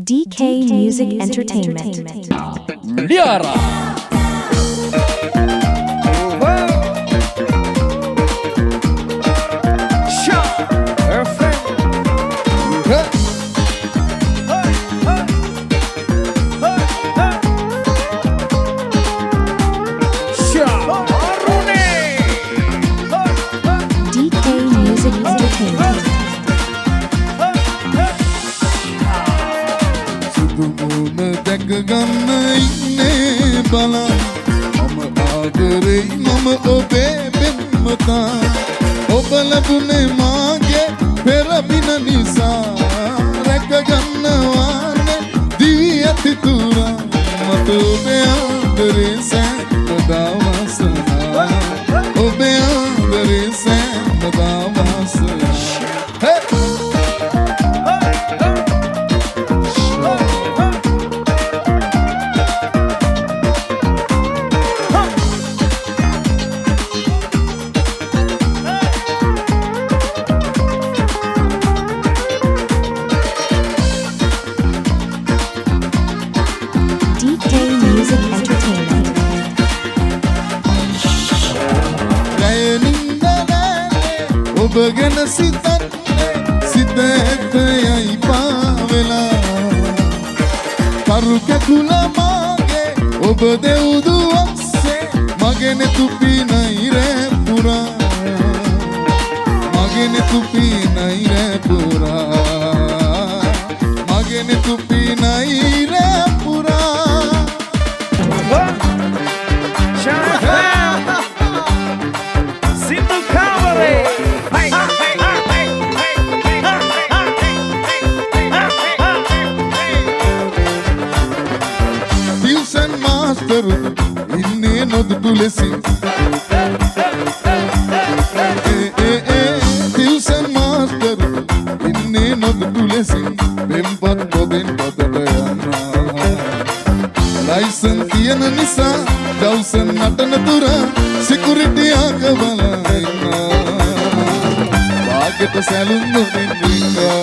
DK Music Entertainment. Liara. DK Music Entertainment. ගන්න ඉන්නේ බලන්න මම ආදරේ මම ඔබේ පෙම්වතා ඔබ ලැබුණේ මාගේ පෙරපින නිසා රැක ගන්නවානේ දිවි ඇති තුරා මට ඔබේ ආදරේ සෑමදා වාසනා ඔබේ ආදරේ සෑමදා වාසනා DK Music Entertainment. ඔබ ගැන සිතන්නේ සිත ඇතයයි පාවෙලා කරු කැකුල මාගේ ඔබ දෙව්දුවක්සේ මගෙන තුපිනයි රැපුරා මගෙන තුපිනයි රැපුරා මගෙන තුපිනයි රැපුරා ඉන්නේ නොදුටු ලෙසින් තිව්සන් මාස්ටර් ඉන්නේ නොදුටු ලෙසින් පෙම්පත් පොදෙන් පතට යනවා ලයිසන් තියෙන නිසා දවසන් නටන තුර සිකුරිටි ආක බලා ඉන්නවා වාගෙට සැලුම් නොදින් රිංගා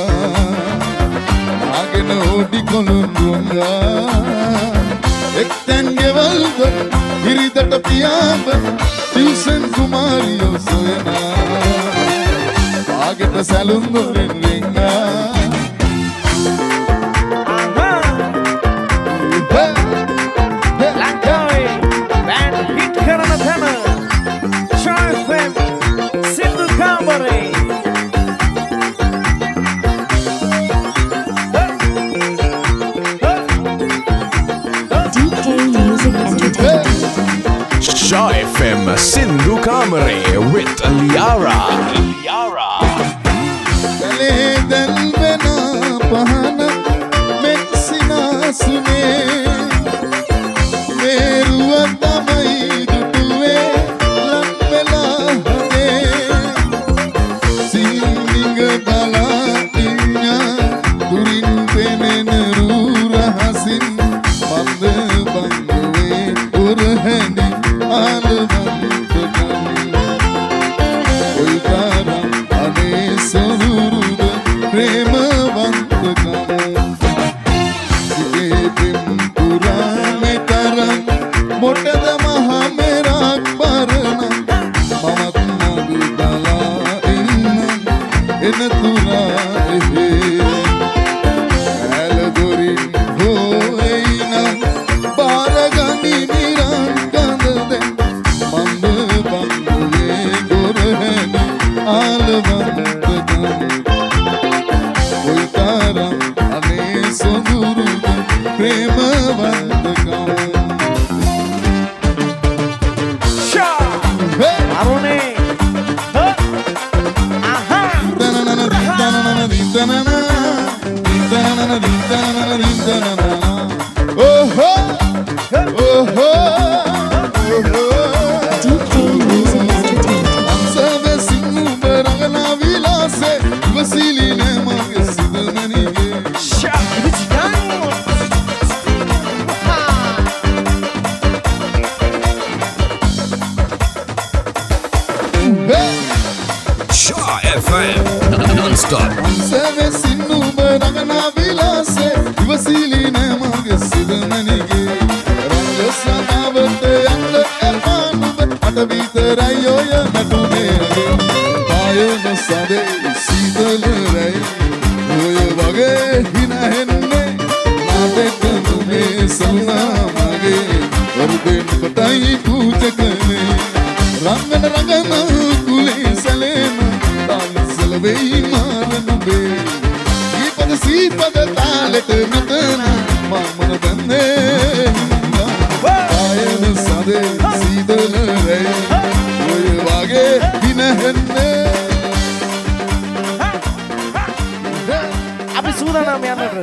ආගෙන ඕඩි කොළුන් රුංගා එක්තැන් ගෙවල් ගොඩ හිරිදට පියාඹ ටියුෂන් කුමාරියෝ සොයනා වාගෙට සැලුම් වලින් රිංගා Shaw FM Sindhu Kamare with Liara. Dale dalbena pahana meksina sune meru adamai dutuwe lampela hade sinninga dala inya durin penen rura hasin band banduwe urhani Shaw FM non-stop. Service in Uber, Ragana Villa, say, you will see සදේ සීතල රැයි ඔය වගේ හිනහෙන්නේ නාටක නුනේ සල්ලා මගේ වරුදෙන් කොටයි පූජකනේ රංගන කුලේ සැලෙන තාන්සල වෙයි මාරනුබේ ඊපද සීපද තාලෙට මෙතන මමන බන්නේ ආයන සදේ සීතල රැයි ඔය වගේ හිනහෙන්නේ අපි සූදානම් යන්නට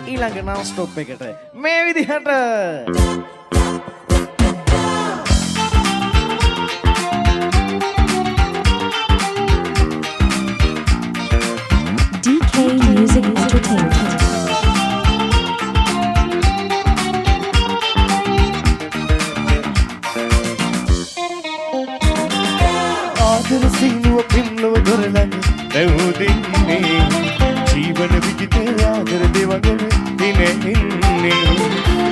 ඊළඟ නව් ස්ටොප් එකට මේ විදිහට DK Music Entertainment. ආදර සිනුව පින්නව දොරලන් රැවුදින්නේ ජීවන විජිතේ ආදර දෙවගෙන දිනෙන්නේ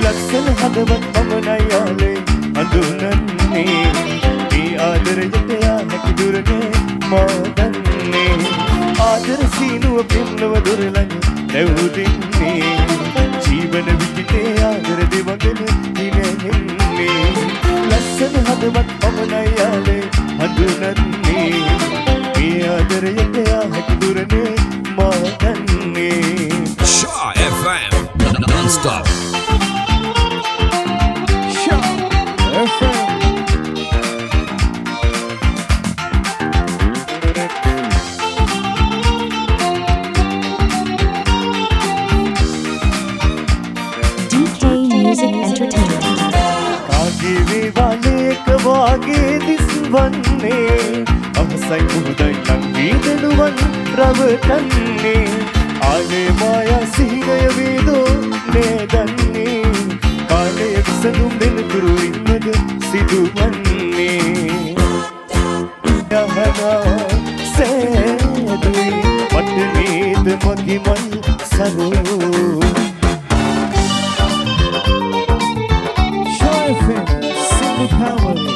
ලස්සන හදවත් පමණයි යාලේ හඳුනන්නේ මේ ආදරයට යා හැකි දුරනේ මා දන්නේ ආදර සිනුව පින්නව දොරලන් රැවුදින්නේ ජීවන විජිතේ ආදර දෙවගෙන දිනෙන්නේ ලස්සන හදවත් පමණයි යාලේ හඳුනන්නේ මේ ආදරයට යා හැකි දුරනේ මා දන්නේ Shy FM non-stop. DK Music Entertainment. කාගේ වේවාලේක වාගේ දිස්වන්නේ අවසයි මුහුදයි ලංගී දනුවන් රවටන්නේ ආනේ මායා සිහිනය වේදෝ නේදන්නේ කාලය විසඳුම් දෙන තුරු ඉන්නද සිදුවන්නේ යහනා සෑදුයි මට නේද මගේ මන් සරෝ Shy FM, Sindhu Kamari.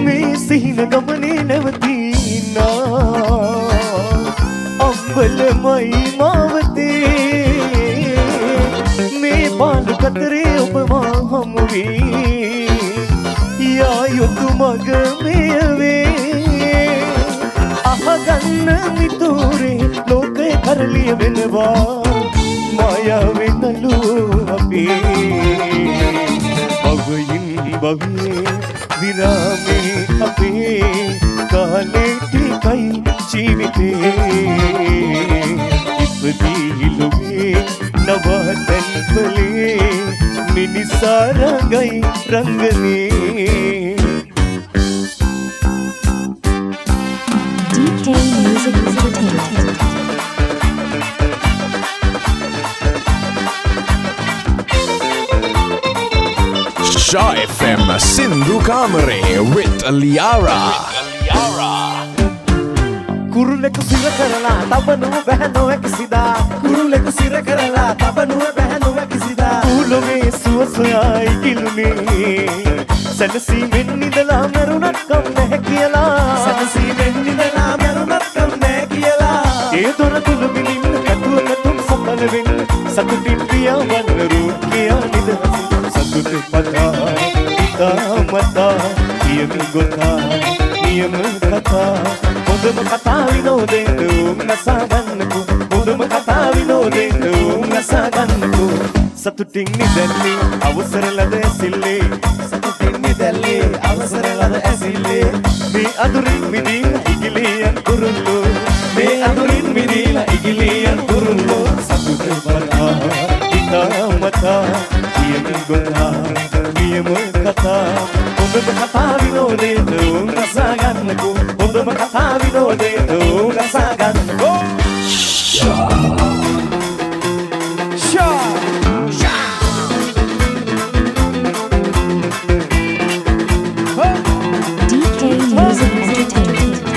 මේ සිහින ගමනේ නැවතිනා අම්බලමයි මාවතේ මේ පාළු කතරේ ඔබ මා හමු වී යා යුතු මග මෙයවේ අහගන්න මිතුරේ ලෝකේ කරලිය වෙනවා මායාවේ නළු අපේ භවයින් භවයේ විරාමේ අපේ කාලේ ටිකයි ජීවිතේ ඉපදී ලොවේ නවතන් පලේ මිනිසා රඟයි රංගනේ DK Music Entertainment. Shy FM Sindhu Kamare with Liara. කුරුලෙකු සිර කරලා තබනුව බැහැනොව කිසිදා කුරුලෙකු සිර කරලා තබනුව බැහැනොව කිසිදා කුලොමේ සුව සොයයි කිලුනේ සැනසීමෙන් නිදලා මරුණත් කම් නැහැ කියලා සැනසීමෙන් නිදලා මරුණත් කම් නැහැ කියලා ඒ දොර තුල බිනින්න කැතුව කතුම් සපල වෙන්න සතුටින් පියවන්න රූප කියා නිදහස සතුට පතා ඉතා මතා කියමි ගොතා නියම කතා හොඳම කතා විනෝදෙන් නසා ගන්නකෝ හොඳම කතා විනෝදෙන් නසා ගන්නකෝ සතුටින් නිදැල්ලේ අවසර ලද ඇසිල්ලේ සතුටින් නිදැල්ලේ අවසර ලද ඇසිල්ලේ මේ අඳුරින් මිදීලා ඉගිලියන් කුරුල්ලෝ මේ අඳුරින් මිදීලා ඉගිලියන් කුරුල්ලෝ සතුට පතා ඉතා මතා කියමි ගොතා නියම කතා හොඳම කතා විනෝදෙන් නසා ගන්නකෝ හොඳම කතා විනෝදෙන් නසා ගන්නකෝ DK Music Entertainment.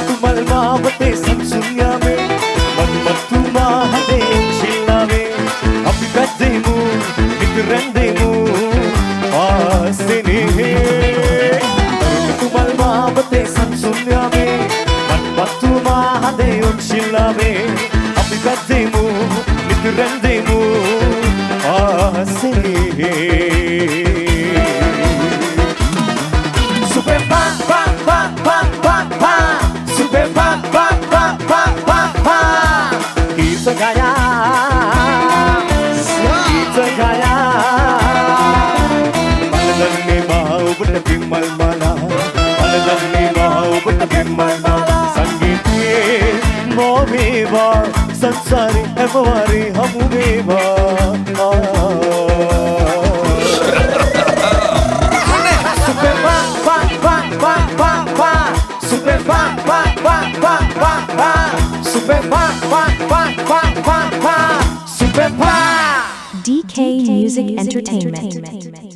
तुमल मावते संसुन्या में मन मत्तुमा हदे चिल्लावे අපි පැද්දෙමු නිතරැන්දෙමු ආසනේ तुमल मावते संसुन्या में मन मत्तुमा हदे चिल्लावे අපි පැද්දෙමු නිතරැන්දෙමු ආසනේ Super pa pa pa pa pa pa Super pa pa pa pa pa pa Kita gaya Kita gaya Malalang ni mau bertabing malmala Malalang ni mau bertabing malmala Sanggiti mo meba Sansari hemawari hamu meba Super pa pa pa pa pa pa Super pa pa pa pa pa pa Super pa pa pa pa pa pa Super pa DK Music Entertainment.